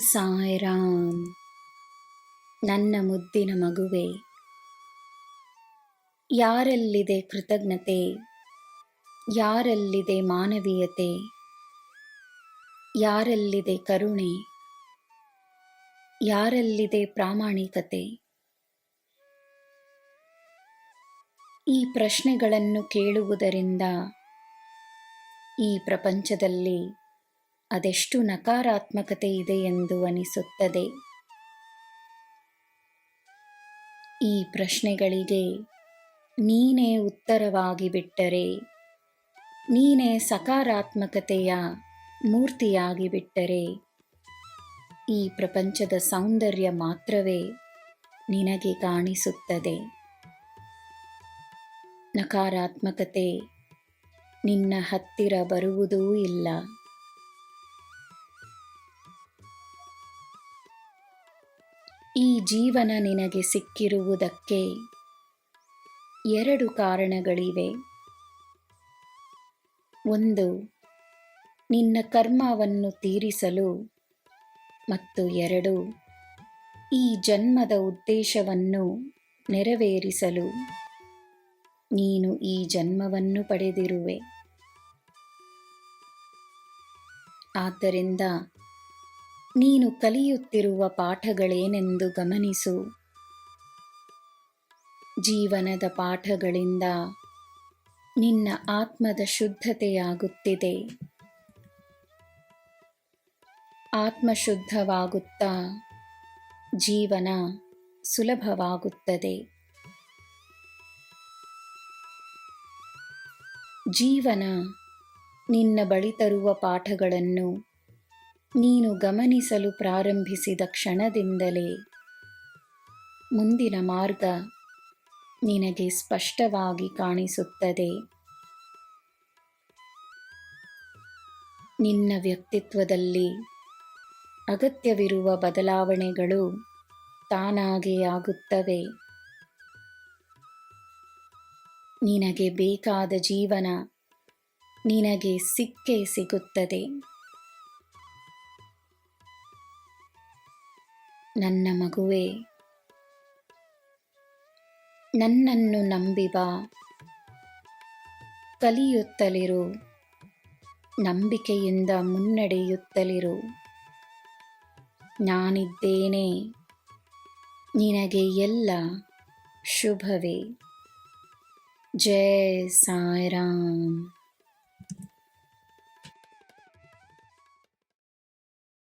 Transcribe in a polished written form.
ಸಾಯಿರಾಮ್. ನನ್ನ ಮುದ್ದಿನ ಮಗುವೆ, ಯಾರಲ್ಲಿದೆ ಕೃತಜ್ಞತೆ, ಯಾರಲ್ಲಿದೆ ಮಾನವೀಯತೆ, ಯಾರಲ್ಲಿದೆ ಕರುಣೆ, ಯಾರಲ್ಲಿದೆ ಪ್ರಾಮಾಣಿಕತೆ? ಈ ಪ್ರಶ್ನೆಗಳನ್ನು ಕೇಳುವುದರಿಂದ ಈ ಪ್ರಪಂಚದಲ್ಲಿ ಅದೆಷ್ಟು ನಕಾರಾತ್ಮಕತೆ ಇದೆ ಎಂದು ಅನಿಸುತ್ತದೆ. ಈ ಪ್ರಶ್ನೆಗಳಿಗೆ ನೀನೇ ಉತ್ತರವಾಗಿ ಬಿಟ್ಟರೆ, ನೀನೇ ಸಕಾರಾತ್ಮಕತೆಯ ಮೂರ್ತಿಯಾಗಿ ಬಿಟ್ಟರೆ, ಈ ಪ್ರಪಂಚದ ಸೌಂದರ್ಯ ಮಾತ್ರವೇ ನಿನಗೆ ಕಾಣಿಸುತ್ತದೆ. ನಕಾರಾತ್ಮಕತೆ ನಿನ್ನ ಹತ್ತಿರ ಬರುವುದೂ ಇಲ್ಲ. ಈ ಜೀವನ ನಿನಗೆ ಸಿಕ್ಕಿರುವುದಕ್ಕೆ 2 ಕಾರಣಗಳಿವೆ. 1, ನಿನ್ನ ಕರ್ಮವನ್ನು ತೀರಿಸಲು, ಮತ್ತು 2, ಈ ಜನ್ಮದ ಉದ್ದೇಶವನ್ನು ನೆರವೇರಿಸಲು ನೀನು ಈ ಜನ್ಮವನ್ನು ಪಡೆದಿರುವೆ. ಆದ್ದರಿಂದ ನೀನು ಕಲಿಯುತ್ತಿರುವ ಪಾಠಗಳೇನೆಂದು ಗಮನಿಸು. ಜೀವನದ ಪಾಠಗಳಿಂದ ನಿನ್ನ ಆತ್ಮದ ಶುದ್ಧತೆಯಾಗುತ್ತಿದೆ. ಆತ್ಮಶುದ್ಧವಾಗುತ್ತಾ ಜೀವನ ಸುಲಭವಾಗುತ್ತದೆ. ಜೀವನ ನಿನ್ನ ಬಳಿ ತರುವ ಪಾಠಗಳನ್ನು ನೀನು ಗಮನಿಸಲು ಪ್ರಾರಂಭಿಸಿದ ಕ್ಷಣದಿಂದಲೇ ಮುಂದಿನ ಮಾರ್ಗ ನಿನಗೆ ಸ್ಪಷ್ಟವಾಗಿ ಕಾಣಿಸುತ್ತದೆ. ನಿನ್ನ ವ್ಯಕ್ತಿತ್ವದಲ್ಲಿ ಅಗತ್ಯವಿರುವ ಬದಲಾವಣೆಗಳು ತಾನಾಗೇ ಆಗುತ್ತವೆ. ನಿನಗೆ ಬೇಕಾದ ಜೀವನ ನಿನಗೆ ಸಿಕ್ಕೇ ಸಿಗುತ್ತದೆ. ನನ್ನ ಮಗುವೇ, ನನ್ನನ್ನು ನಂಬಿ ಬಾ. ಕಲಿಯುತ್ತಲಿರು, ನಂಬಿಕೆಯಿಂದ ಮುನ್ನಡೆಯುತ್ತಲಿರು. ನಾನಿದ್ದೇನೆ, ನಿನಗೆ ಎಲ್ಲ ಶುಭವೇ. ಜೈ ಸಾಯಿರಾಮ್.